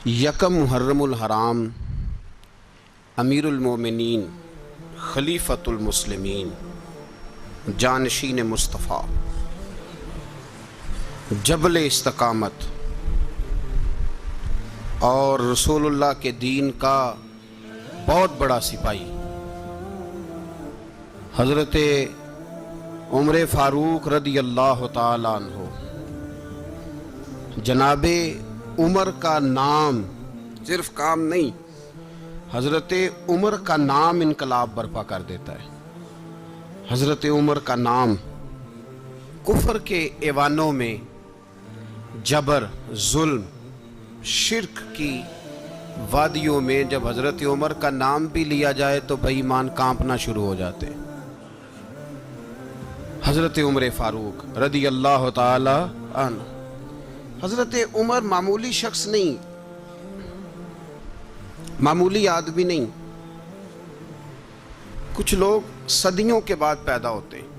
یکم محرم الحرام امیر المومنین خلیفۃ المسلمین جانشین مصطفیٰ جبل استقامت اور رسول اللہ کے دین کا بہت بڑا سپاہی حضرت عمر فاروق رضی اللہ تعالی عنہ، جناب عمر کا نام صرف کام نہیں، حضرت عمر کا نام انقلاب برپا کر دیتا ہے۔ حضرت عمر کا نام کفر کے ایوانوں میں جبر، ظلم، شرک کی وادیوں میں جب حضرت عمر کا نام بھی لیا جائے تو بے ایمان کانپنا شروع ہو جاتے ہیں۔ حضرت عمر فاروق رضی اللہ تعالی عنہ، حضرت عمر معمولی شخص نہیں، معمولی آدمی نہیں۔ کچھ لوگ صدیوں کے بعد پیدا ہوتے ہیں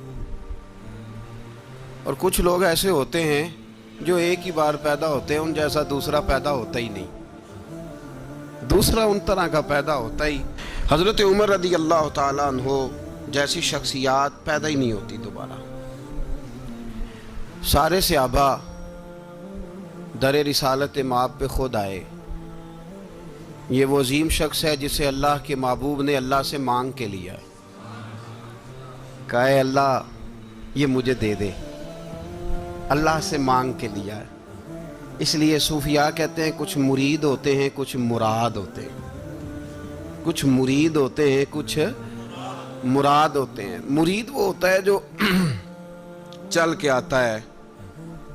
اور کچھ لوگ ایسے ہوتے ہیں جو ایک ہی بار پیدا ہوتے ہیں، ان جیسا دوسرا پیدا ہوتا ہی نہیں، دوسرا ان طرح کا پیدا ہوتا ہی۔ حضرت عمر رضی اللہ تعالیٰ عنہ جیسی شخصیات پیدا ہی نہیں ہوتی دوبارہ۔ سارے صحابہ در رسالت مآب پہ خود آئے۔ یہ وہ عظیم شخص ہے جسے اللہ کے محبوب نے اللہ سے مانگ کے لیا ہے، کہا اے اللہ یہ مجھے دے دے، اللہ سے مانگ کے لیا ہے۔ اس لیے صوفیاء کہتے ہیں کچھ مرید ہوتے ہیں، کچھ مراد ہوتے ہیں، کچھ مرید ہوتے ہیں، کچھ مراد ہوتے ہیں۔ مرید وہ ہوتا ہے جو چل کے آتا ہے،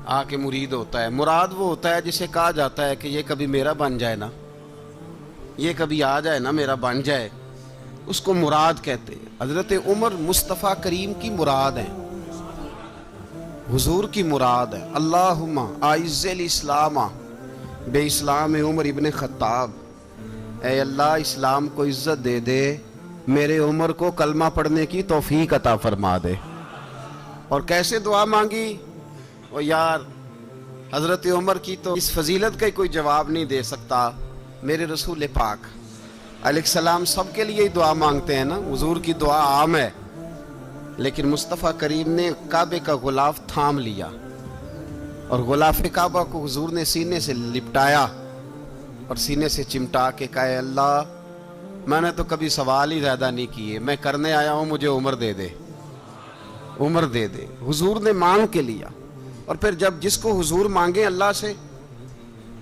آ کے مرید ہوتا ہے۔ مراد وہ ہوتا ہے جسے کہا جاتا ہے کہ یہ کبھی میرا بن جائے نا، یہ کبھی آ جائے نا، میرا بن جائے، اس کو مراد کہتے ہیں۔ حضرت عمر مصطفیٰ کریم کی مراد ہیں، حضور کی مراد ہے۔ اللہم اعز الاسلام بے اسلام عمر ابن خطاب، اے اللہ اسلام کو عزت دے دے، میرے عمر کو کلمہ پڑھنے کی توفیق عطا فرما دے۔ اور کیسے دعا مانگی؟ اور یار حضرت عمر کی تو اس فضیلت کا کوئی جواب نہیں دے سکتا۔ میرے رسول پاک علیہ السلام سب کے لیے ہی دعا مانگتے ہیں نا، حضور کی دعا عام ہے، لیکن مصطفیٰ کریم نے کعبے کا غلاف تھام لیا اور غلاف کعبہ کو حضور نے سینے سے لپٹایا اور سینے سے چمٹا کے کہا اے اللہ میں نے تو کبھی سوال ہی زیادہ نہیں کیے، میں کرنے آیا ہوں، مجھے عمر دے دے، عمر دے دے۔ حضور نے مانگ کے لیا۔ اور پھر جب جس کو حضور مانگے اللہ سے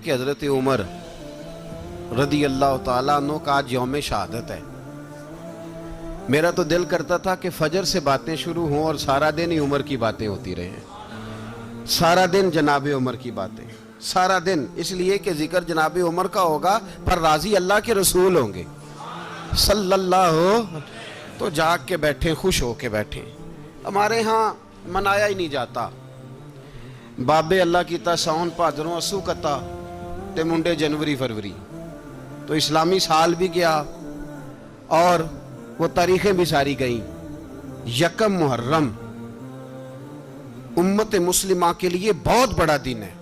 کہ حضرت عمر رضی اللہ تعالیٰ عنہ کا آج یوم شہادت ہے، میرا تو دل کرتا تھا کہ فجر سے باتیں شروع ہوں اور سارا دن ہی عمر کی باتیں ہوتی رہیں، سارا دن جناب عمر کی باتیں، سارا دن، اس لیے کہ ذکر جناب عمر کا ہوگا پر راضی اللہ کے رسول ہوں گے صلی اللہ، تو جاگ کے بیٹھیں، خوش ہو کے بیٹھیں۔ ہمارے ہاں منایا ہی نہیں جاتا، بابے اللہ کیتا ساؤن بھادروں اسو کتا تے منڈے جنوری فروری، تو اسلامی سال بھی گیا اور وہ تاریخیں بھی ساری گئیں۔ یکم محرم امت مسلمہ کے لیے بہت بڑا دن ہے،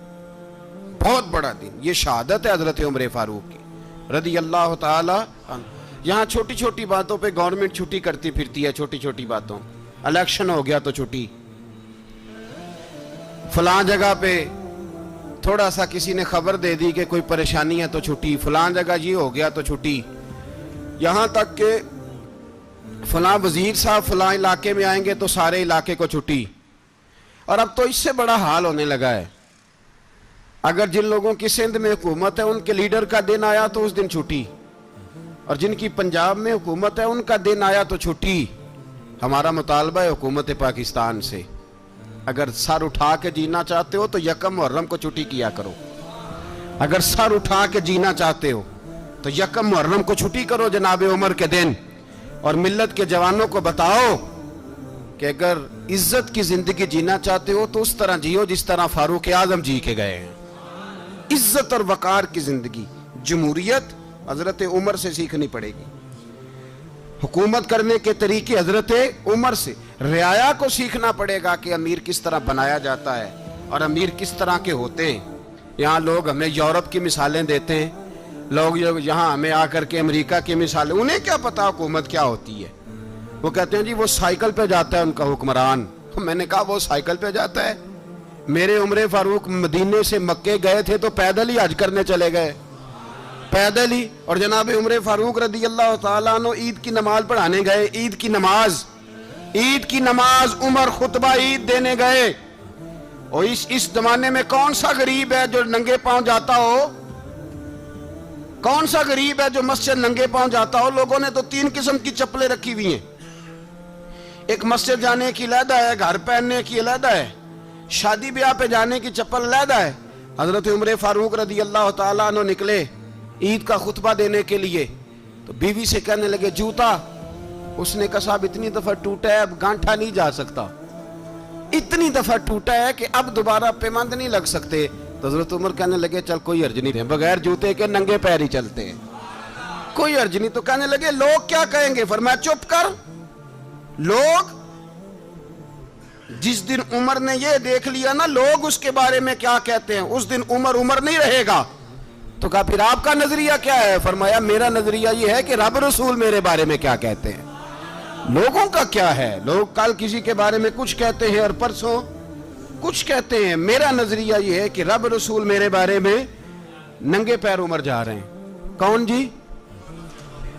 بہت بڑا دن۔ یہ شہادت ہے حضرت عمر فاروق کی رضی اللہ تعالی عنہ۔ یہاں چھوٹی چھوٹی باتوں پہ گورنمنٹ چھٹی کرتی پھرتی ہے، چھوٹی چھوٹی باتوں، الیکشن ہو گیا تو چھٹی، فلاں جگہ پہ تھوڑا سا کسی نے خبر دے دی کہ کوئی پریشانی ہے تو چھٹی، فلاں جگہ یہ ہو گیا تو چھٹی، یہاں تک کہ فلاں وزیر صاحب فلاں علاقے میں آئیں گے تو سارے علاقے کو چھٹی۔ اور اب تو اس سے بڑا حال ہونے لگا ہے، اگر جن لوگوں کی سندھ میں حکومت ہے ان کے لیڈر کا دن آیا تو اس دن چھٹی، اور جن کی پنجاب میں حکومت ہے ان کا دن آیا تو چھٹی۔ ہمارا مطالبہ ہے حکومت پاکستان سے، اگر سر اٹھا کے جینا چاہتے ہو تو یکم محرم کو چھٹی کیا کرو، اگر سر اٹھا کے جینا چاہتے ہو تو یکم محرم کو چھٹی کرو جناب عمر کے دن، اور ملت کے جوانوں کو بتاؤ کہ اگر عزت کی زندگی جینا چاہتے ہو تو اس طرح جیو جس طرح فاروق اعظم جی کے گئے ہیں، عزت اور وقار کی زندگی۔ جمہوریت حضرت عمر سے سیکھنی پڑے گی، حکومت کرنے کے طریقے حضرت عمر سے، رعایا کو سیکھنا پڑے گا کہ امیر کس طرح بنایا جاتا ہے اور امیر کس طرح کے ہوتے ہیں۔ یہاں لوگ ہمیں یورپ کی مثالیں دیتے ہیں لوگ یہاں ہمیں آ کر کے امریکہ کی مثال، انہیں کیا پتا حکومت کیا ہوتی ہے، وہ کہتے ہیں جی وہ سائیکل پہ جاتا ہے ان کا حکمران۔ میں نے کہا وہ سائیکل پہ جاتا ہے؟ میرے عمر فاروق مدینے سے مکے گئے تھے تو پیدل ہی حج کرنے چلے گئے، پیدل ہی۔ اور جناب عمر فاروق رضی اللہ تعالیٰ عنہ عید کی نماز پڑھانے گئے، عید کی نماز عمر خطبہ عید دینے گئے۔ اور اس زمانے میں کون سا غریب ہے جو ننگے پاؤں جاتا ہو؟ کون سا غریب ہے جو مسجد ننگے پاؤں جاتا ہو؟ لوگوں نے تو 3 قسم کی چپلیں رکھی ہوئی ہیں، ایک مسجد جانے کی علیحدہ ہے، گھر پہننے کی علیحدہ ہے، شادی بیاہ پہ جانے کی چپل علیحدہ ہے۔ حضرت عمر فاروق رضی اللہ تعالیٰ عنہ نکلے عید کا خطبہ دینے کے لیے، تو بیوی سے کہنے لگے جوتا۔ اس نے کہا صاحب اتنی دفعہ ٹوٹا ہے اب گانٹھا نہیں جا سکتا، اتنی دفعہ ٹوٹا ہے کہ اب دوبارہ پیمند نہیں لگ سکتے۔ تو حضرت عمر کہنے لگے چل کوئی حرج نہیں ہے، بغیر جوتے کے ننگے پیر ہی چلتے ہیں، کوئی حرج نہیں۔ تو کہنے لگے لوگ کیا کہیں گے؟ فرمایا چپ کر، لوگ جس دن عمر نے یہ دیکھ لیا نا لوگ اس کے بارے میں کیا کہتے ہیں، اس دن عمر نہیں رہے گا۔ تو کہا پھر آپ کا نظریہ کیا ہے؟ فرمایا میرا نظریہ یہ ہے کہ رب رسول میرے بارے میں کیا کہتے ہیں، لوگوں کا کیا ہے؟ لوگ کل کسی کے بارے میں کچھ کہتے ہیں اور پرسوں کچھ کہتے ہیں، میرا نظریہ یہ ہے کہ رب رسول میرے بارے میں ننگے پیر عمر جا رہے ہیں۔ کون جی؟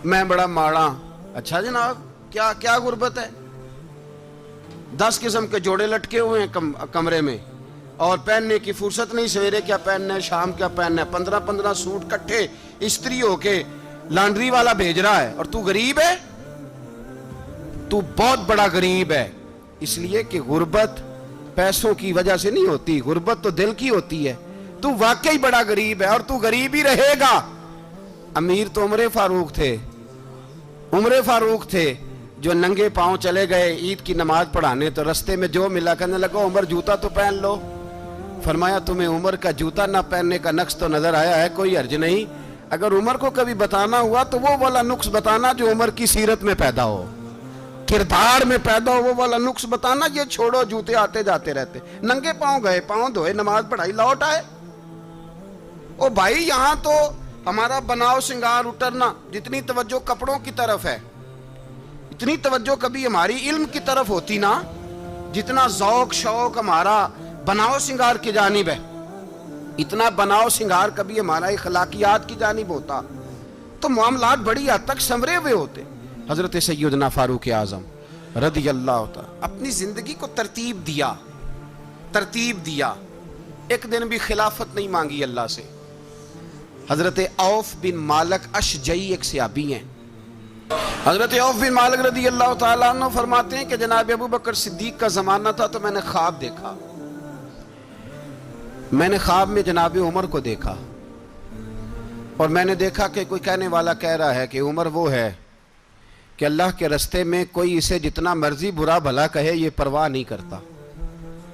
میں بڑا ماڑا۔ اچھا جناب کیا غربت ہے؟ 10 قسم کے جوڑے لٹکے ہوئے ہیں کمرے میں، اور پہننے کی فرصت نہیں، سویرے کیا پہننا ہے شام کیا پہننا ہے، 15 سوٹ کٹھے استری ہو کے لانڈری والا بھیج رہا ہے، اور تو غریب ہے، تو بہت بڑا غریب ہے۔ اس لیے کہ غربت پیسوں کی وجہ سے نہیں ہوتی، غربت تو دل کی ہوتی ہے۔ تو واقعی بڑا غریب ہے اور تو غریب ہی رہے گا۔ امیر تو عمر فاروق تھے جو ننگے پاؤں چلے گئے عید کی نماز پڑھانے، تو رستے میں جو ملا کہنے لگا عمر جوتا تو پہن لو۔ فرمایا تمہیں عمر کا جوتا نہ پہننے کا نقص تو نظر آیا ہے، کوئی حرج نہیں، اگر عمر کو کبھی بتانا ہوا تو وہ والا نقص بتانا جو عمر کی سیرت میں پیدا ہو، کردار میں پیدا ہو، وہ والا نقص بتانا، یہ چھوڑو جوتے آتے جاتے رہتے۔ ننگے پاؤں گئے، پاؤں دھوئے، نماز پڑھائی، لوٹ آئے۔ او بھائی یہاں تو ہمارا بناؤ سنگار اترنا، جتنی توجہ کپڑوں کی طرف ہے اتنی توجہ کبھی ہماری علم کی طرف ہوتی نا، جتنا ذوق شوق ہمارا بناؤ سنگار کی جانب ہے، اتنا بناؤ سنگار کبھی ہمارا اخلاقیات کی جانب ہوتا تو معاملات بڑی حد تک سنورے ہوئے ہوتے۔ حضرت سیدنا فاروق اعظم رضی اللہ تعالی اپنی زندگی کو ترتیب دیا، ایک دن بھی خلافت نہیں مانگی اللہ سے۔ حضرت عوف بن مالک اشجعی ایک صحابی ہیں، حضرت عوف بن مالک رضی اللہ تعالیٰ عنہ فرماتے ہیں کہ جناب ابو بکر صدیق کا زمانہ تھا تو میں نے خواب دیکھا، میں نے خواب میں جناب عمر کو دیکھا، اور میں نے دیکھا کہ کوئی کہنے والا کہہ رہا ہے کہ عمر وہ ہے کہ اللہ کے رستے میں کوئی اسے جتنا مرضی برا بھلا کہے یہ پرواہ نہیں کرتا۔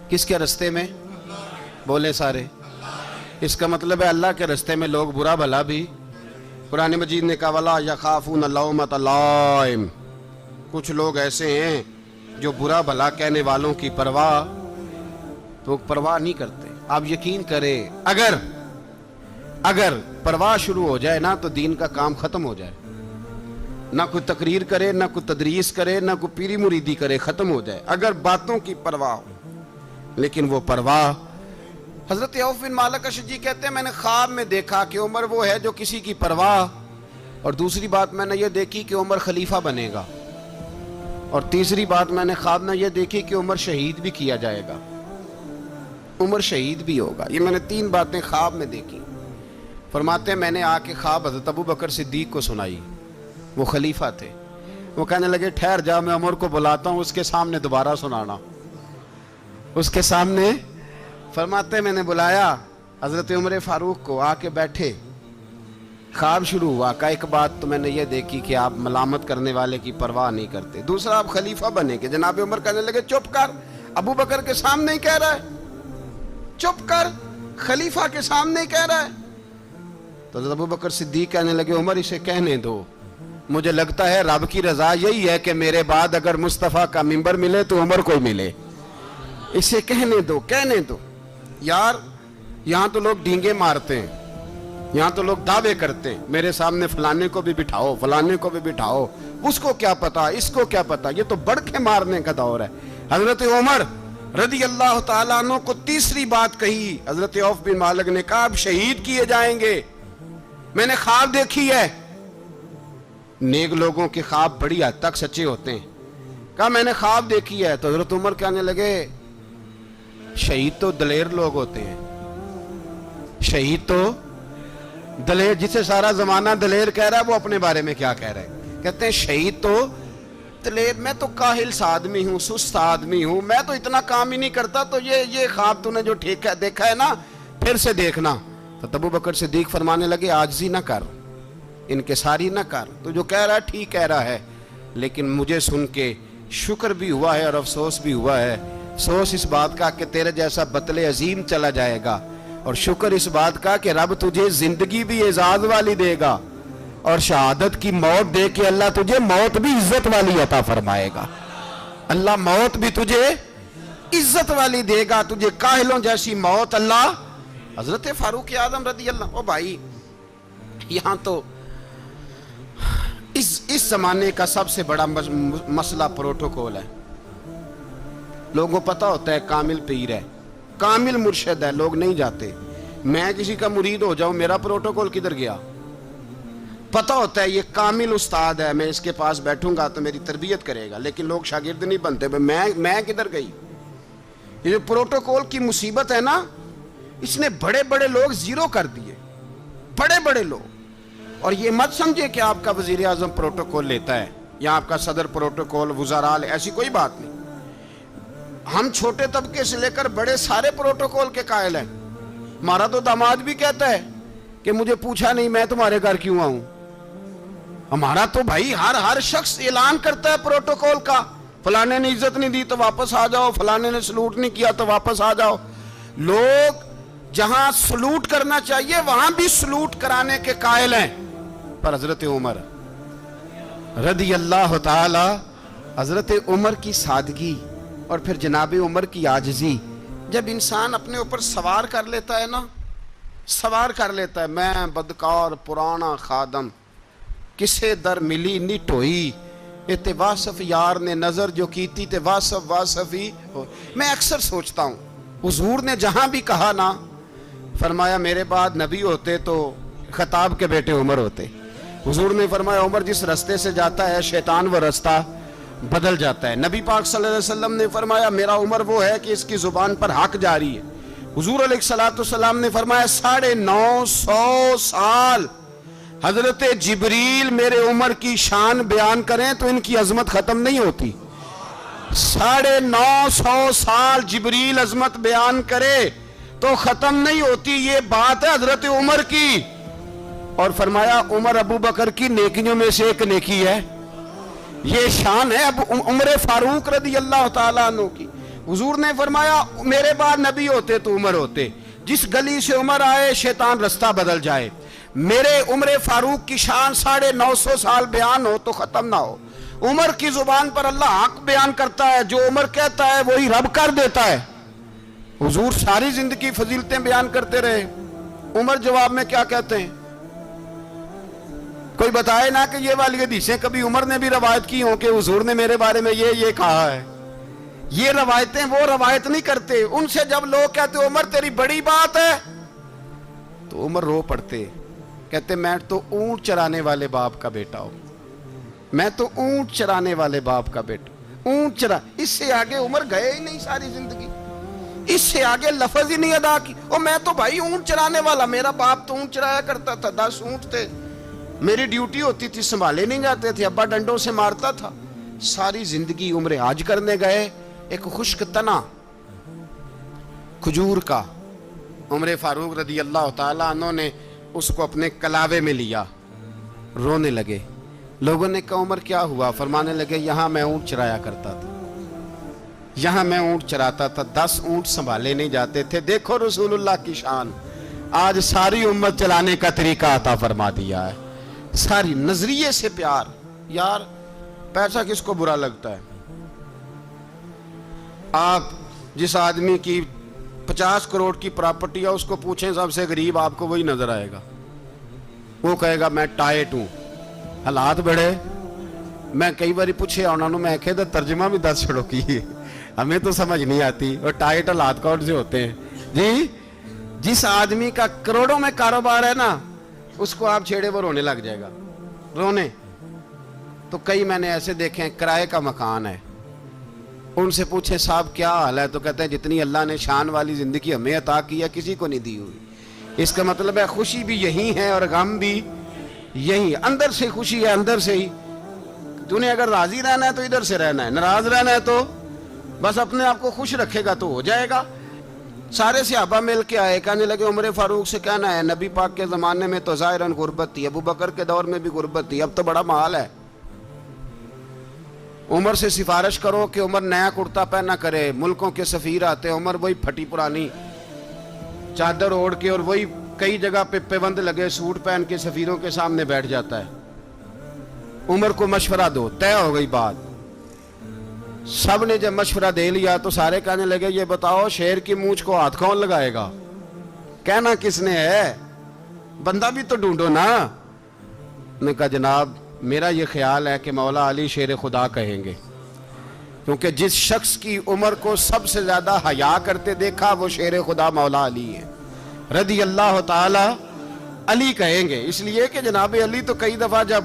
کس کے رستے میں؟ بولے سارے۔ اس کا مطلب ہے اللہ کے رستے میں لوگ برا بھلا بھی، قرآن مجید نے کہا وَلَا يَخَافُونَ لَوْمَةَ لَائِمٍ، کچھ لوگ ایسے ہیں جو برا بھلا کہنے والوں کی پرواہ نہیں کرتے۔ آپ یقین کریں اگر پرواہ شروع ہو جائے نا تو دین کا کام ختم ہو جائے، نہ کوئی تقریر کرے، نہ کوئی تدریس کرے، نہ کوئی پیری مریدی کرے، ختم ہو جائے اگر باتوں کی پرواہ ہو۔ لیکن وہ پرواہ، حضرت عوف بن مالک اشجعی کہتے ہیں میں نے خواب میں دیکھا کہ عمر وہ ہے جو کسی کی پرواہ، اور دوسری بات میں نے یہ دیکھی کہ عمر خلیفہ بنے گا، اور تیسری بات میں نے خواب میں یہ دیکھی کہ عمر شہید بھی کیا جائے گا، عمر شہید بھی ہوگا۔ یہ میں نے 3 باتیں خواب میں دیکھی۔ فرماتے ہیں میں نے آ کے خواب حضرت ابو بکر صدیق کو سنائی، وہ خلیفہ تھے، وہ کہنے لگے ٹھہر جا میں عمر کو بلاتا ہوں، اس کے سامنے دوبارہ سنانا، اس کے سامنے۔ فرماتے ہیں میں نے بلایا حضرت عمر فاروق کو، آ کے بیٹھے، خواب شروع ہوا، کہا ایک بات تو میں نے یہ دیکھی کہ آپ ملامت کرنے والے کی پرواہ نہیں کرتے، دوسرا آپ خلیفہ بنے کہ جناب عمر کہنے لگے چپ کر، ابو بکر کے سامنے ہی کہہ رہا ہے، چپ کر، خلیفہ کے سامنے ہی کہہ رہا ہے۔ تو حضرت ابو بکر صدیق کہنے لگے عمر اسے کہنے دو، مجھے لگتا ہے رب کی رضا یہی ہے کہ میرے بعد اگر مصطفیٰ کا منبر ملے تو عمر کو ملے، اسے کہنے دو۔ یار یہاں تو لوگ ڈینگے مارتے ہیں، یہاں تو لوگ دعوے کرتے ہیں میرے سامنے فلانے کو بھی بٹھاؤ، فلانے کو بھی بٹھاؤ، اس کو کیا پتا، اس کو کیا پتا، یہ تو بڑھ کے مارنے کا دور ہے۔ حضرت عمر رضی اللہ تعالیٰ عنہ کو تیسری بات کہی، حضرت عوف بن مالک نے کہا اب شہید کیے جائیں گے، میں نے خواب دیکھی ہے۔ نیک لوگوں کے خواب بڑی حد تک سچے ہوتے ہیں۔ کہا میں نے خواب دیکھی ہے، تو حضرت عمر کہنے لگے شہید تو دلیر لوگ ہوتے ہیں، شہید تو دلیر، جسے سارا زمانہ دلیر کہہ رہا ہے وہ اپنے بارے میں کیا کہہ رہا ہے؟ کہتے ہیں شہید تو دلیر، میں تو کاہل سا آدمی ہوں، سست آدمی ہوں، میں تو اتنا کام ہی نہیں کرتا، تو یہ خواب تو نے جو دیکھا ہے نا پھر سے دیکھنا۔ تو ابو بکر صدیق فرمانے لگے عاجزی نہ کر، انکساری نہ کر، تو جو کہہ رہا ہے ٹھیک کہہ رہا ہے، لیکن مجھے سن کے شکر بھی ہوا ہے اور افسوس بھی ہوا ہے۔ افسوس اس بات کا کہ تیرے جیسا بطل عظیم چلا جائے گا، اور شکر اس بات کا کہ رب تجھے زندگی بھی اعزاز والی دے گا، اور شہادت کی موت دے کے اللہ تجھے موت بھی عزت والی عطا فرمائے گا۔ اللہ موت بھی تجھے عزت والی دے گا، تجھے کاہلوں جیسی موت اللہ۔ حضرت فاروق اعظم رضی اللہ، او بھائی یہاں تو اس زمانے کا سب سے بڑا مسئلہ پروٹوکول ہے۔ لوگوں کو پتا ہوتا ہے کامل پیر ہے، کامل مرشد ہے، لوگ نہیں جاتے۔ میں کسی کا مرید ہو جاؤں، میرا پروٹوکول کدھر گیا؟ پتا ہوتا ہے یہ کامل استاد ہے، میں اس کے پاس بیٹھوں گا تو میری تربیت کرے گا، لیکن لوگ شاگرد نہیں بنتے، میں کدھر گئی؟ یہ جو پروٹوکول کی مصیبت ہے نا، اس نے بڑے بڑے لوگ زیرو کر دیے، بڑے بڑے لوگ۔ اور یہ مت سمجھے کہ آپ کا وزیر اعظم پروٹوکول لیتا ہے یا آپ کا صدر پروٹوکول، وزراء، ایسی کوئی بات نہیں۔ ہم چھوٹے طبقے سے لے کر بڑے سارے پروٹوکول کے قائل ہیں۔ ہمارا تو داماد بھی کہتا ہے کہ مجھے پوچھا نہیں میں تمہارے گھر کیوں آؤں۔ ہمارا تو بھائی ہر شخص اعلان کرتا ہے پروٹوکول کا، فلانے نے عزت نہیں دی تو واپس آ جاؤ، فلانے نے سلوٹ نہیں کیا تو واپس آ جاؤ۔ لوگ جہاں سلوٹ کرنا چاہیے وہاں بھی سلوٹ کرانے کے قائل ہیں۔ پر حضرت عمر رضی اللہ تعالی، حضرت عمر کی سادگی اور پھر جناب عمر کی عاجزی، جب انسان اپنے اوپر سوار کر لیتا ہے نا، سوار کر لیتا ہے، میں بدکار پرانا خادم، کسے در ملی نی ٹوئی، تے واصف یار نے نظر جو کیتی تے واصف ہی ہو۔ میں اکثر سوچتا ہوں حضور نے جہاں بھی کہا نا، فرمایا میرے بعد نبی ہوتے تو خطاب کے بیٹے عمر ہوتے۔ حضور نے فرمایا عمر جس رستے سے جاتا ہے شیطان وہ رستہ بدل جاتا ہے۔ نبی پاک صلی اللہ علیہ وسلم نے فرمایا میرا عمر وہ ہے کہ اس کی زبان پر حق جاری ہے۔ حضور علیہ السلام نے فرمایا 950 سال حضرت جبریل میرے عمر کی شان بیان کریں تو ان کی عظمت ختم نہیں ہوتی۔ 950 سال جبریل عظمت بیان کرے تو ختم نہیں ہوتی۔ یہ بات ہے حضرت عمر کی، اور فرمایا عمر ابو بکر کی نیکیوں میں سے ایک نیکی ہے، یہ شان ہے اب عمر فاروق رضی اللہ تعالیٰ عنہ کی۔ حضور نے فرمایا میرے بعد نبی ہوتے تو عمر ہوتے، جس گلی سے عمر آئے شیطان رستہ بدل جائے۔ میرے عمر فاروق کی شان 950 سال بیان ہو تو ختم نہ ہو۔ عمر کی زبان پر اللہ حق بیان کرتا ہے، جو عمر کہتا ہے وہی رب کر دیتا ہے۔ حضور ساری زندگی فضیلتیں بیان کرتے رہے، عمر جواب میں کیا کہتے ہیں؟ کوئی بتائے نا کہ یہ والی حدیثیں کبھی عمر نے بھی روایت کی ہوں کہ حضور نے میرے بارے میں یہ کہا ہے۔ یہ روایتیں وہ روایت نہیں کرتے، ان سے جب لوگ کہتے عمر تیری بڑی بات ہے تو عمر رو پڑتے، کہتے میں تو اونٹ چرانے والے باپ کا بیٹا ہوں، میں تو اونٹ چرانے والے باپ کا بیٹا، اونٹ چرا۔ اس سے آگے عمر گئے ہی نہیں ساری زندگی، اس سے آگے لفظ ہی نہیں ادا کی۔ اور میں تو بھائی اونٹ چرانے والا، میرا باپ تو اونٹ چرایا کرتا تھا، 10 اونٹ تھے، میری ڈیوٹی ہوتی تھی، سنبھالے نہیں جاتے تھے، ابا ڈنڈوں سے مارتا تھا۔ ساری زندگی عمر حج کرنے گئے، ایک خشک تنا کھجور کا عمر فاروق رضی اللہ تعالیٰ عنہ نے اس کو اپنے کلاوے میں لیا، رونے لگے۔ لوگوں نے کہا عمر کیا ہوا؟ فرمانے لگے یہاں میں اونٹ چرایا کرتا تھا، یہاں میں اونٹ چراتا تھا، 10 اونٹ سنبھالے نہیں جاتے تھے۔ دیکھو رسول اللہ کی شان، آج ساری امت چلانے کا طریقہ عطا فرما دیا ہے، ساری نظریے سے پیار۔ یار پیسہ کس کو برا لگتا ہے؟ آپ جس آدمی کی 50 کروڑ کی پراپرٹی ہے اس کو پوچھیں سب سے غریب، آپ کو وہی نظر آئے گا۔ وہ کہے گا میں ٹائٹ ہوں. حالات بڑے میں کئی باری پوچھے انہوں نے، میں کہے ترجمہ بھی دس چھڑو کی ہمیں تو سمجھ نہیں آتی. اور ٹائٹ حالات کون سے ہوتے ہیں جی؟ جس آدمی کا کروڑوں میں کاروبار ہے نا، اس کو آپ چھیڑے وہ رونے لگ جائے گا. رونے تو کئی میں نے ایسے دیکھے ہیں، کرائے کا مکان ہے، ان سے پوچھیں صاحب کیا حال ہے، تو کہتے ہیں جتنی اللہ نے شان والی زندگی ہمیں عطا کی ہے کسی کو نہیں دی ہوئی. اس کا مطلب ہے خوشی بھی یہی ہے اور غم بھی یہی. اندر سے خوشی ہے، اندر سے ہی. تو نے اگر راضی رہنا ہے تو ادھر سے رہنا ہے، ناراض رہنا ہے تو بس اپنے آپ کو خوش رکھے گا تو ہو جائے گا. سارے صحابہ مل کے آئے، کہنے لگے عمر فاروق سے کہنا ہے نبی پاک کے زمانے میں تو ظاہراً غربت تھی، ابو بکر کے دور میں بھی غربت تھی، اب تو بڑا مال ہے. عمر سے سفارش کرو کہ عمر نیا کرتا پہنا کرے. ملکوں کے سفیر آتے ہیں، عمر وہی پھٹی پرانی چادر اوڑھ کے اور وہی کئی جگہ پہ پیوند لگے سوٹ پہن کے سفیروں کے سامنے بیٹھ جاتا ہے. عمر کو مشورہ دو، طے ہو گئی بات. سب نے جب مشورہ دے لیا تو سارے کہنے لگے یہ بتاؤ شیر کی مونچھ کو ہاتھ کون لگائے گا؟ کہنا کس نے ہے؟ بندہ بھی تو ڈھونڈو نا. نے کہا جناب میرا یہ خیال ہے کہ مولا علی شیر خدا کہیں گے، کیونکہ جس شخص کی عمر کو سب سے زیادہ حیا کرتے دیکھا وہ شیر خدا مولا علی ہے رضی اللہ تعالی. علی کہیں گے اس لیے کہ جناب علی تو کئی دفعہ جب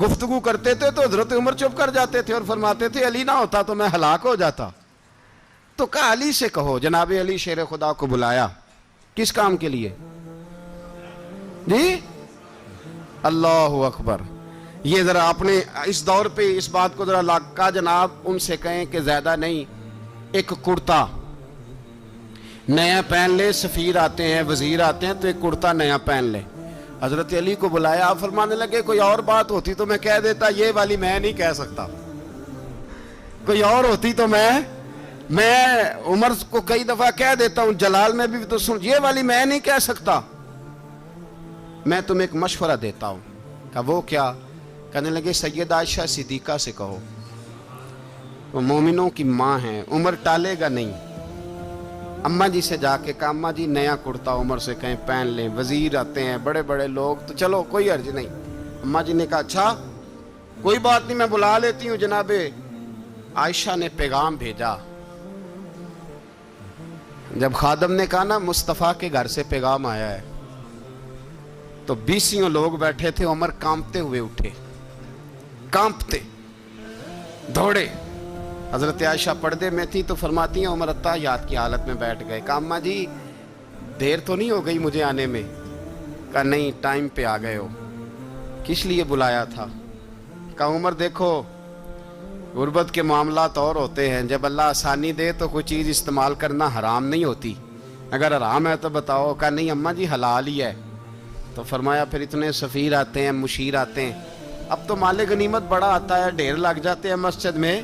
گفتگو کرتے تھے تو حضرت عمر چپ کر جاتے تھے اور فرماتے تھے علی نہ ہوتا تو میں ہلاک ہو جاتا. تو کہا علی سے کہو. جناب علی شیر خدا کو بلایا. کس کام کے لیے جی؟ اللہ اکبر. یہ ذرا آپ نے اس دور پہ اس بات کو ذرا لاکا جناب ان سے کہیں کہ زیادہ نہیں، ایک کرتا نیا پہن لے. سفیر آتے ہیں، وزیر آتے ہیں تو ایک کرتا نیا پہن لے. حضرت علی کو بلایا. آپ فرمانے لگے کوئی اور بات ہوتی تو میں کہہ دیتا، یہ والی میں نہیں کہہ سکتا. کوئی اور ہوتی تو میں عمر کو کئی دفعہ کہہ دیتا ہوں، جلال میں بھی تو سن، یہ والی میں نہیں کہہ سکتا. میں تمہیں ایک مشورہ دیتا ہوں. کہا وہ کیا؟ کہنے لگے سید عائشہ صدیقہ سے کہو، وہ مومنوں کی ماں ہیں، عمر ٹالے گا نہیں. اماں جی سے جا کے کہا اماں جی نیا کرتا عمر سے کہیں پہن لیں. وزیر آتے ہیں، بڑے بڑے لوگ، تو چلو کوئی عرض نہیں. اماں جی نے کہا اچھا کوئی بات نہیں میں بلا لیتی ہوں. جناب عائشہ نے پیغام بھیجا. جب خادم نے کہا نا مصطفیٰ کے گھر سے پیغام آیا ہے، تو 20 لوگ بیٹھے تھے. عمر کانپتے ہوئے اٹھے، کانپتے دوڑے. حضرت عائشہ پردے میں تھی تو فرماتی ہیں عمر اتحیات کی حالت میں بیٹھ گئے. کہا اماں جی دیر تو نہیں ہو گئی مجھے آنے میں؟ کہا نہیں ٹائم پہ آ گئے ہو. کس لیے بلایا تھا؟ کہا عمر دیکھو غربت کے معاملات اور ہوتے ہیں، جب اللہ آسانی دے تو کوئی چیز استعمال کرنا حرام نہیں ہوتی، اگر حرام ہے تو بتاؤ. کہا نہیں اماں جی حلال ہی ہے. تو فرمایا پھر اتنے سفیر آتے ہیں، مشیر آتے ہیں، اب تو مال غنیمت بڑا آتا ہے، ڈھیر لگ جاتے ہیں مسجد میں،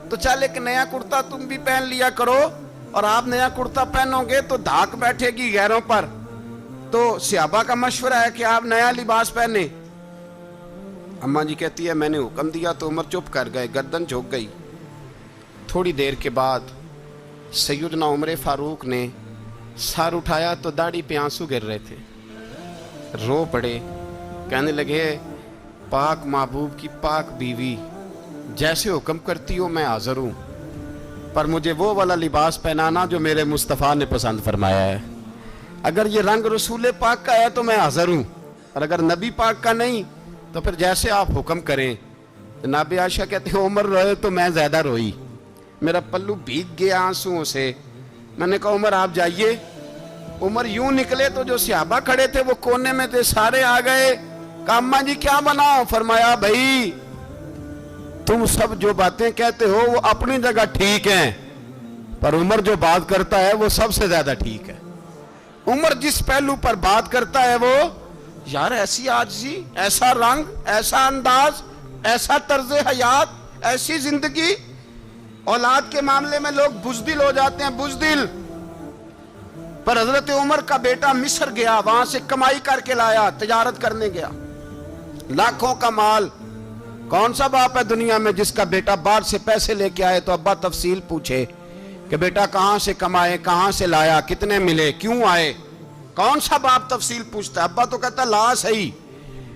تو چل ایک نیا کرتا تم بھی پہن لیا کرو. اور آپ نیا کرتا پہنو گے تو دھاک بیٹھے گی غیروں پر. تو صحابہ کا مشورہ ہے کہ آپ نیا لباس پہنے. اماں جی کہتی ہے میں نے حکم دیا تو عمر چپ کر گئے، گردن جھک گئی. تھوڑی دیر کے بعد سیدنا عمر فاروق نے سر اٹھایا تو داڑھی پہ آنسو گر رہے تھے. رو پڑے، کہنے لگے پاک محبوب کی پاک بیوی جیسے حکم کرتی ہو میں حاضر ہوں، پر مجھے وہ والا لباس پہنانا جو میرے مصطفیٰ نے پسند فرمایا ہے. اگر یہ رنگ رسول پاک کا ہے تو میں حاضر ہوں، اور اگر نبی پاک کا نہیں تو پھر جیسے آپ حکم کریں. جناب عائشہ کہتے ہیں عمر روئے تو میں زیادہ روئی، میرا پلو بھیگ گیا آنسوؤں سے. میں نے کہا عمر آپ جائیے. عمر یوں نکلے تو جو صحابہ کھڑے تھے وہ کونے میں تھے، سارے آ گئے. کہا اماں جی کیا بناؤ؟ فرمایا بھائی تم سب جو باتیں کہتے ہو وہ اپنی جگہ ٹھیک ہیں، پر عمر جو بات کرتا ہے وہ سب سے زیادہ ٹھیک ہے. عمر جس پہلو پر بات کرتا ہے وہ یار ایسی عاجزی، ایسا رنگ، ایسا انداز، ایسا طرز حیات، ایسی زندگی. اولاد کے معاملے میں لوگ بزدل ہو جاتے ہیں، بزدل. پر حضرت عمر کا بیٹا مصر گیا، وہاں سے کمائی کر کے لایا، تجارت کرنے گیا، لاکھوں کا مال. کون سا باپ ہے دنیا میں جس کا بیٹا باہر سے پیسے لے کے آئے تو ابا تفصیل پوچھے کہ بیٹا کہاں سے کمائے، کہاں سے لایا، کتنے ملے، کیوں آئے؟ کون سا باپ تفصیل پوچھتا ہے؟ ابا تو کہتا لا صحیح،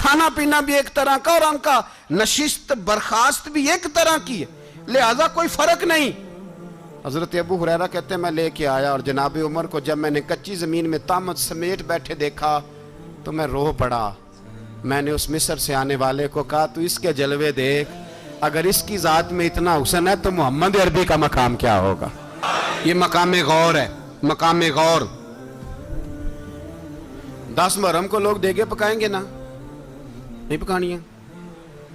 کھانا پینا بھی ایک طرح کا اور ان کا نشست برخاست بھی ایک طرح کی ہے، لہذا کوئی فرق نہیں۔ حضرت ابو ہریرہ کہتے ہیں میں لے کے آیا اور جناب عمر کو جب میں نے کچی زمین میں تامت سمیٹ بیٹھے دیکھا تو میں رو پڑا۔ میں نے اس مصر سے آنے والے کو کہا تو اس کے جلوے دیکھ، اگر اس کی ذات میں اتنا حسن ہے تو محمد عربی کا مقام کیا ہوگا؟ یہ مقام غور ہے، مقام غور۔ 10 محرم کو لوگ دیگے پکائیں گے نا؟ نہیں پکانی ہے؟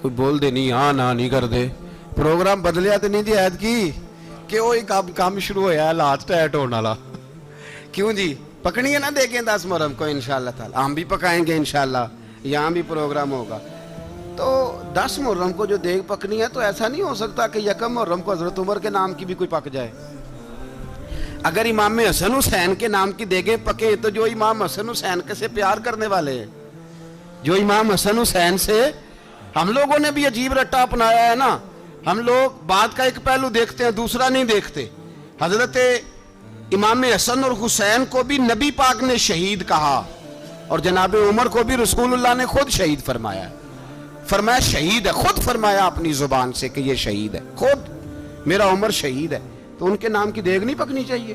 کوئی بول دے نہیں، ہاں نہ نہیں کر دے، پروگرام بدلیا تو نہیں دی عید کی کہ وہی کام شروع ہویا ہے لات ٹائٹ ہونے والا۔ کیوں جی پکنی ہے نا دیکھیں 10 محرم کو انشاءاللہ تعالی، ہم بھی پکائیں گے انشاءاللہ، یہاں بھی پروگرام ہوگا۔ تو 10 محرم کو جو دیگ پکنی ہے تو ایسا نہیں ہو سکتا کہ 1 محرم کو حضرت عمر کے نام کی بھی کوئی پک جائے۔ اگر امام حسن حسین کے نام کی دیگیں پکیں تو جو امام حسن حسین کے سے پیار کرنے والے ہیں، جو امام حسن حسین سے، ہم لوگوں نے بھی عجیب رٹا اپنایا ہے نا، ہم لوگ بات کا ایک پہلو دیکھتے ہیں دوسرا نہیں دیکھتے۔ حضرت امام حسن اور حسین کو بھی نبی پاک نے شہید کہا اور جناب عمر کو بھی رسول اللہ نے خود شہید فرمایا، فرمایا شہید ہے، خود فرمایا اپنی زبان سے کہ یہ شہید ہے، خود میرا عمر شہید ہے۔ تو ان کے نام کی دیگ نہیں پکنی چاہیے،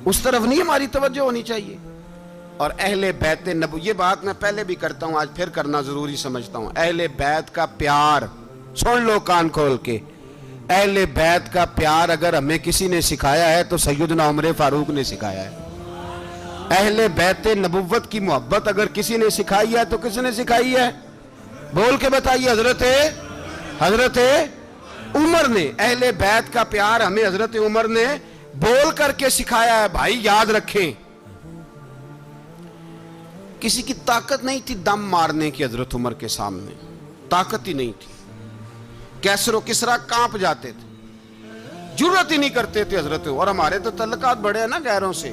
اس طرف نہیں ہماری توجہ ہونی چاہیے۔ اور اہل بیت نبو، یہ بات میں پہلے بھی کرتا ہوں آج پھر کرنا ضروری سمجھتا ہوں، اہل بیت کا پیار سن لو کان کھول کے، اہل بیت کا پیار اگر ہمیں کسی نے سکھایا ہے تو سیدنا عمر فاروق نے سکھایا ہے۔ اہل بیت نبوت کی محبت اگر کسی نے سکھائی ہے تو کس نے سکھائی ہے؟ بول کے بتائیے، حضرت عمر نے۔ اہل بیت کا پیار ہمیں حضرت عمر نے بول کر کے سکھایا ہے۔ بھائی یاد رکھیں، کسی کی طاقت نہیں تھی دم مارنے کی حضرت عمر کے سامنے، طاقت ہی نہیں تھی۔ کیسر و کسرا کانپ جاتے تھے، جرأت ہی نہیں کرتے تھے حضرت۔ اور ہمارے تو تعلقات بڑے ہیں نا غیروں سے۔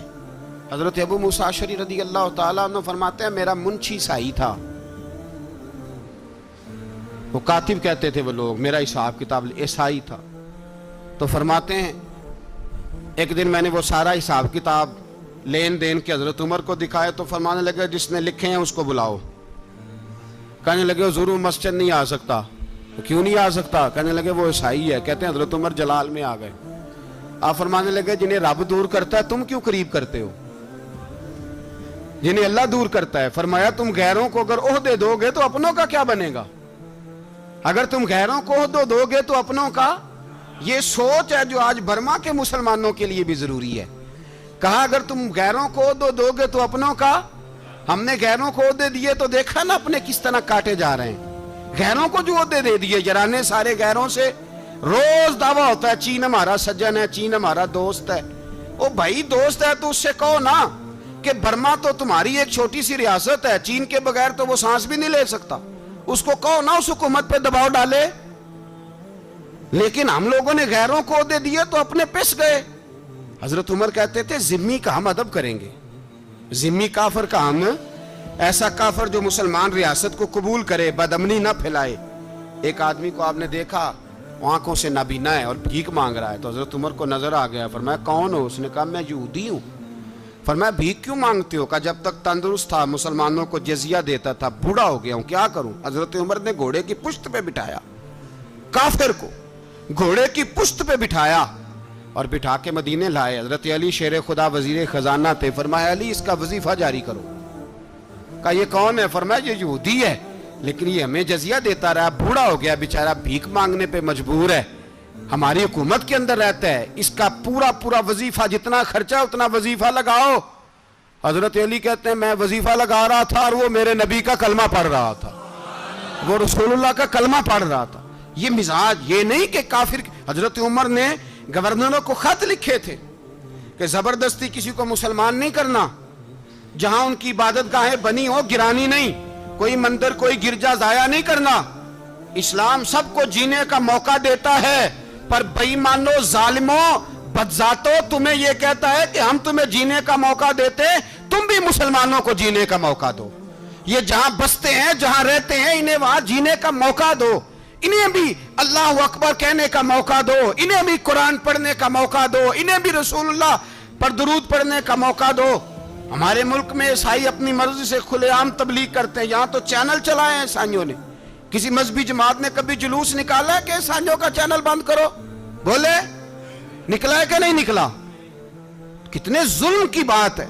حضرت ابو موسیٰ اشعری رضی اللہ تعالیٰ عنہ فرماتے ہیں میرا منشی عیسائی تھا، وہ کاتب کہتے تھے وہ لوگ، میرا حساب کتاب عیسائی تھا۔ تو فرماتے ہیں ایک دن میں نے وہ سارا حساب کتاب لین دین کے حضرت عمر کو دکھائے تو فرمانے لگے جس نے لکھے ہیں اس کو بلاؤ۔ کہنے لگے حضور مسجد نہیں آ سکتا۔ کیوں نہیں آ سکتا؟ کہنے لگے وہ عیسائی ہے۔ کہتے ہیں حضرت عمر جلال میں آ گئے۔ آپ فرمانے لگے جنہیں رب دور کرتا ہے تم کیوں قریب کرتے ہو؟ جنہیں اللہ دور کرتا ہے۔ فرمایا تم غیروں کو اگر عہدے دو گے تو اپنوں کا کیا بنے گا؟ اگر تم غیروں کو عہدے دو گے تو اپنوں کا، یہ سوچ ہے جو آج برما کے مسلمانوں کے لیے بھی ضروری ہے۔ کہا اگر تم غیروں کو عہدے دو گے تو اپنوں کا۔ ہم نے غیروں کو عہدے دیے تو دیکھا نا اپنے کس طرح کاٹے جا رہے ہیں۔ غیروں کو جو عہدے دے دیے یارانے سارے غیروں سے، روز دعویٰ ہوتا ہے چین ہمارا سجن ہے، چین ہمارا دوست ہے۔ او بھائی دوست ہے تو اس سے کہو نا کہ برما تو تمہاری ایک چھوٹی سی ریاست ہے، چین کے بغیر تو وہ سانس بھی نہیں لے سکتا، اس کو کہو نا اس حکومت پہ دباؤ ڈالے۔ لیکن ہم لوگوں نے غیروں کو عہدے دیے تو اپنے پس گئے۔ حضرت عمر کہتے تھے ذمی کا ہم ادب کریں گے، ذمی کافر کا ہم، ایسا کافر جو مسلمان ریاست کو قبول کرے، بدامنی نہ پھیلائے۔ ایک آدمی کو آپ نے دیکھا آنکھوں سے نابینا ہے اور بھیک مانگ رہا ہے، تو حضرت عمر کو نظر آ گیا، فرمایا کون ہو؟ اس نے کہا میں یہودی ہوں۔ فرمایا بھیک کیوں مانگتے ہو؟ کہا جب تک تندرست تھا مسلمانوں کو جزیہ دیتا تھا، بوڑھا ہو گیا ہوں کیا کروں؟ حضرت عمر نے گھوڑے کی پشت پہ بٹھایا، کافر کو گھوڑے کی پشت پہ بٹھایا اور بٹھا کے مدینے لائے۔ حضرت علی شیر خدا وزیر خزانہ تھے، فرمایا علی اس کا وظیفہ جاری کرو۔ کہا یہ کون ہے؟ فرمایا یہ یہودی ہے لیکن یہ ہمیں جزیہ دیتا رہا، بوڑھا ہو گیا بیچارہ، بھیک مانگنے پہ مجبور ہے، ہماری حکومت کے اندر رہتا ہے، اس کا پورا وظیفہ جتنا خرچہ اتنا وظیفہ لگاؤ۔ حضرت علی کہتے ہیں میں وظیفہ لگا رہا تھا اور وہ میرے نبی کا کلمہ پڑھ رہا تھا، وہ رسول اللہ کا کلمہ پڑھ رہا تھا۔ یہ مزاج، یہ نہیں کہ کافر۔ حضرت عمر نے گورنروں کو خط لکھے تھے کہ زبردستی کسی کو مسلمان نہیں کرنا، جہاں ان کی عبادت گاہیں بنی ہو گرانی نہیں، کوئی مندر کوئی گرجا ضائع نہیں کرنا۔ اسلام سب کو جینے کا موقع دیتا ہے، پر بے ایمانو ظالموں بدذاتوں تمہیں یہ کہتا ہے کہ ہم تمہیں جینے کا موقع دیتے، تم بھی مسلمانوں کو جینے کا موقع دو۔ یہ جہاں بستے ہیں جہاں رہتے ہیں انہیں وہاں جینے کا موقع دو، انہیں بھی اللہ اکبر کہنے کا موقع دو، انہیں بھی قرآن پڑھنے کا موقع دو، انہیں بھی رسول اللہ پر درود پڑھنے کا موقع دو۔ ہمارے ملک میں عیسائی اپنی مرضی سے کھلے عام تبلیغ کرتے ہیں. یہاں تو چینل چلائے ہیں عیسائیوں نے. کسی مذہبی جماعت نے کبھی جلوس نکالا ہے کہ عیسائیوں کا چینل بند کرو؟ بولے نکلا ہے کہ نہیں نکلا؟ کتنے ظلم کی بات ہے.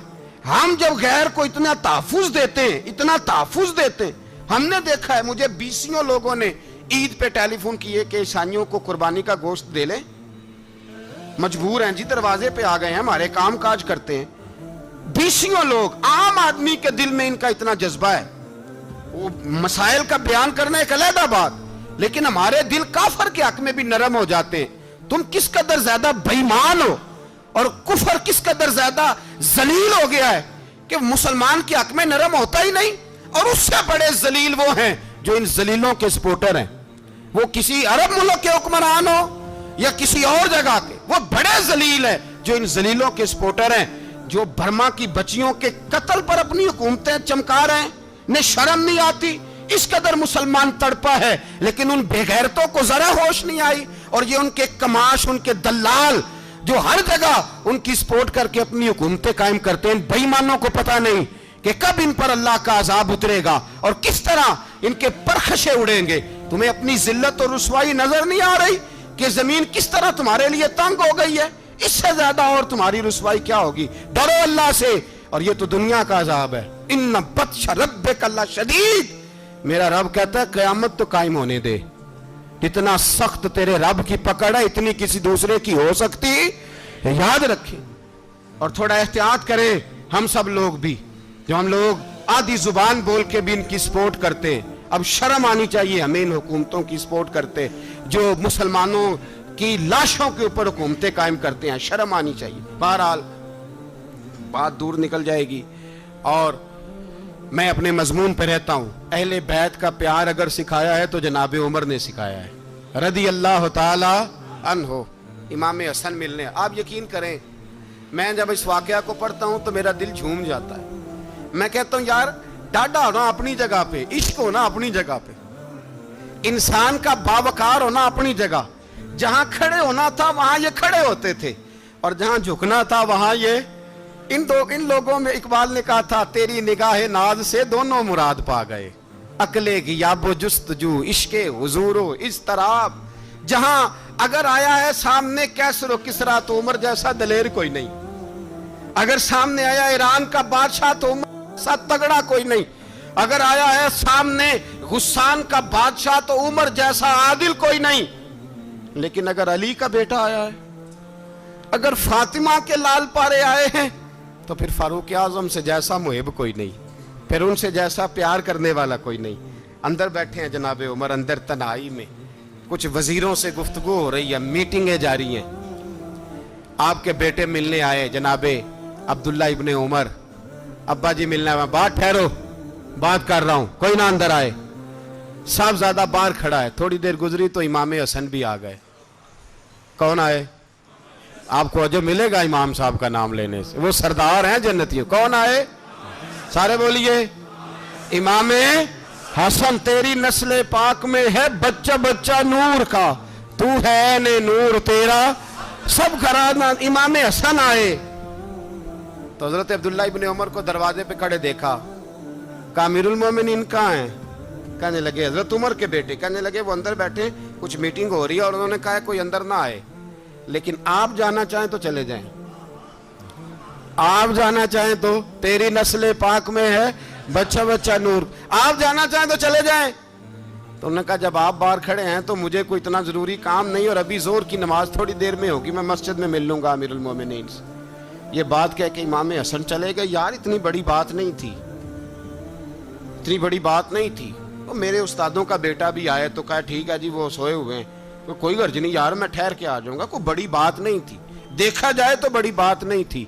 ہم جب غیر کو اتنا تحفظ دیتے ہیں، اتنا تحفظ دیتے ہیں. ہم نے دیکھا ہے، مجھے بیسیوں لوگوں نے عید پہ ٹیلی فون کیے کہ عیسائیوں کو قربانی کا گوشت دے لیں. مجبور ہیں جی، دروازے پہ آ گئے ہیں، ہمارے کام کاج کرتے ہیں. بیسیوں لوگ. عام آدمی کے دل میں ان کا اتنا جذبہ ہے. وہ مسائل کا بیان کرنا ایک علیحدہ بات، لیکن ہمارے دل کافر کے حق میں بھی نرم ہو جاتے ہیں. تم کس قدر زیادہ بے ایمان ہو اور کفر کس قدر زیادہ ذلیل ہو گیا ہے کہ مسلمان کے حق میں نرم ہوتا ہی نہیں. اور اس سے بڑے ذلیل وہ ہیں جو ان ذلیلوں کے سپورٹر ہیں. وہ کسی عرب ملک کے حکمران ہو یا کسی اور جگہ کے، وہ بڑے ذلیل ہیں جو ان ذلیلوں کے سپورٹر ہیں، جو برما کی بچیوں کے قتل پر اپنی حکومتیں چمکا رہے ہیں. انہیں شرم نہیں آتی. اس قدر مسلمان تڑپا ہے، لیکن ان بے غیرتوں کو ذرا ہوش نہیں آئی. اور یہ ان کے کماش، ان کے دلال جو ہر جگہ ان کی سپورٹ کر کے اپنی حکومتیں قائم کرتے ہیں، ان بے ایمانوں کو پتہ نہیں کہ کب ان پر اللہ کا عذاب اترے گا اور کس طرح ان کے پرخشے اڑیں گے. تمہیں اپنی ذلت اور رسوائی نظر نہیں آ رہی کہ زمین کس طرح تمہارے لیے تنگ ہو گئی ہے؟ اس سے زیادہ اور تمہاری رسوائی کیا ہوگی؟ ڈرو اللہ سے. اور یہ تو دنیا کا عذاب ہے. ان بطش ربک لشدید. میرا رب کہتا ہے قیامت تو قائم ہونے دے. اتنا سخت تیرے رب کی پکڑ ہے، اتنی کسی دوسرے کی ہو سکتی؟ یاد رکھیں اور تھوڑا احتیاط کریں. ہم سب لوگ بھی، جو ہم لوگ آدھی زبان بول کے بھی ان کی سپورٹ کرتے ہیں، اب شرم آنی چاہیے ہمیں ان حکومتوں کی سپورٹ کرتے جو مسلمانوں کی لاشوں کے اوپر حکومتیں قائم کرتے ہیں. شرم آنی چاہیے. بہرحال بات دور نکل جائے گی اور میں اپنے مضمون پہ رہتا ہوں. اہل بیت کا پیار اگر سکھایا ہے تو جناب عمر نے سکھایا ہے رضی اللہ تعالی عنہ. امام حسن ملنے، آپ یقین کریں میں جب اس واقعہ کو پڑھتا ہوں تو میرا دل جھوم جاتا ہے. میں کہتا ہوں یار، ڈاڈا ہونا اپنی جگہ پہ، عشق ہونا اپنی جگہ پہ، انسان کا باوقار ہونا اپنی جگہ. جہاں کھڑے ہونا تھا وہاں یہ کھڑے ہوتے تھے، اور جہاں جھکنا تھا وہاں یہ. ان لوگوں میں اقبال نے کہا تھا تیری نگاہ ناز سے دونوں مراد پا گئے، عقل غیاب و جستجو، عشق حضور و اضطراب. جہاں اگر آیا ہے سامنے کیسر و کسرا تو عمر جیسا دلیر کوئی نہیں. اگر سامنے آیا ایران کا بادشاہ تو عمر جیسا تگڑا کوئی نہیں. اگر آیا ہے سامنے غسان کا بادشاہ تو عمر جیسا عادل کوئی نہیں. لیکن اگر علی کا بیٹا آیا ہے، اگر فاطمہ کے لال پارے آئے ہیں، تو پھر فاروق اعظم سے جیسا محب کوئی نہیں، پھر ان سے جیسا پیار کرنے والا کوئی نہیں. اندر بیٹھے ہیں جناب عمر، اندر تنہائی میں کچھ وزیروں سے گفتگو ہو رہی ہے، میٹنگیں جاری ہیں. آپ کے بیٹے ملنے آئے جناب عبداللہ ابن عمر. ابا جی ملنا ہے. بات ٹھہرو، بات کر رہا ہوں، کوئی نہ اندر آئے. صاحبزادہ باہر کھڑا ہے. تھوڑی دیر گزری تو امام حسن بھی آ گئے. کون آئے؟ آپ کو جو ملے گا امام صاحب کا نام لینے سے، وہ سردار ہیں جنتیوں. کون آئے؟ سارے بولیے. امام حسن، تیری نسل پاک میں ہے بچہ بچہ نور کا، تو ہے نے نور تیرا سب گھرانہ. امام حسن آئے تو حضرت عبداللہ ابن عمر کو دروازے پہ کھڑے دیکھا. کہا امیر المومنین کہاں ہیں؟ کہنے لگے حضرت عمر کے بیٹے. کہنے لگے وہ اندر بیٹھے، کچھ میٹنگ ہو رہی ہے، اور انہوں نے کہا کوئی اندر نہ آئے، لیکن آپ جانا چاہیں تو چلے جائیں. آپ جانا چاہیں تو، تیری نسل پاک میں ہے بچہ بچہ نور، آپ جانا چاہیں تو چلے جائیں. تو انہوں نے کہا جب آپ باہر کھڑے ہیں تو مجھے کوئی اتنا ضروری کام نہیں، اور ابھی زور کی نماز تھوڑی دیر میں ہوگی، میں مسجد میں مل لوں گا امیر المومنین سے. یہ بات کہہ کے امام حسن چلے گئے. یار اتنی بڑی بات نہیں تھی، اتنی بڑی بات نہیں تھی. تو میرے استادوں کا بیٹا بھی آئے تو کہا ٹھیک ہے جی وہ سوئے ہوئے ہیں، کوئی غرض نہیں یار، میں ٹھہر کے آ جاؤں گا. کوئی بڑی بات نہیں تھی، دیکھا جائے تو بڑی بات نہیں تھی،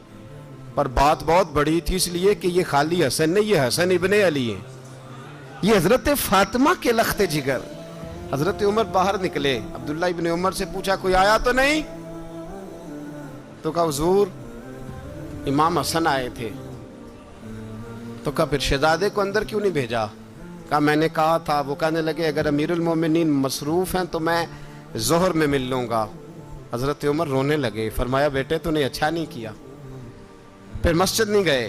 پر بات بہت بڑی تھی، اس لیے کہ یہ خالی حسن نہیں، یہ حسن ابن علی ہیں، یہ حضرت فاطمہ کے لخت جگر. حضرت عمر باہر نکلے. عبداللہ ابن عمر سے پوچھا کوئی آیا تو نہیں؟ تو کہا حضور امام حسن آئے تھے. تو کہا پھر شہزادے کو اندر کیوں نہیں بھیجا؟ کہا میں نے کہا تھا. وہ کہنے لگے اگر امیر المومنین مصروف ہیں تو میں ظہر میں مل لوں گا. حضرت عمر رونے لگے. فرمایا بیٹے تو نے اچھا نہیں کیا. پھر مسجد نہیں گئے.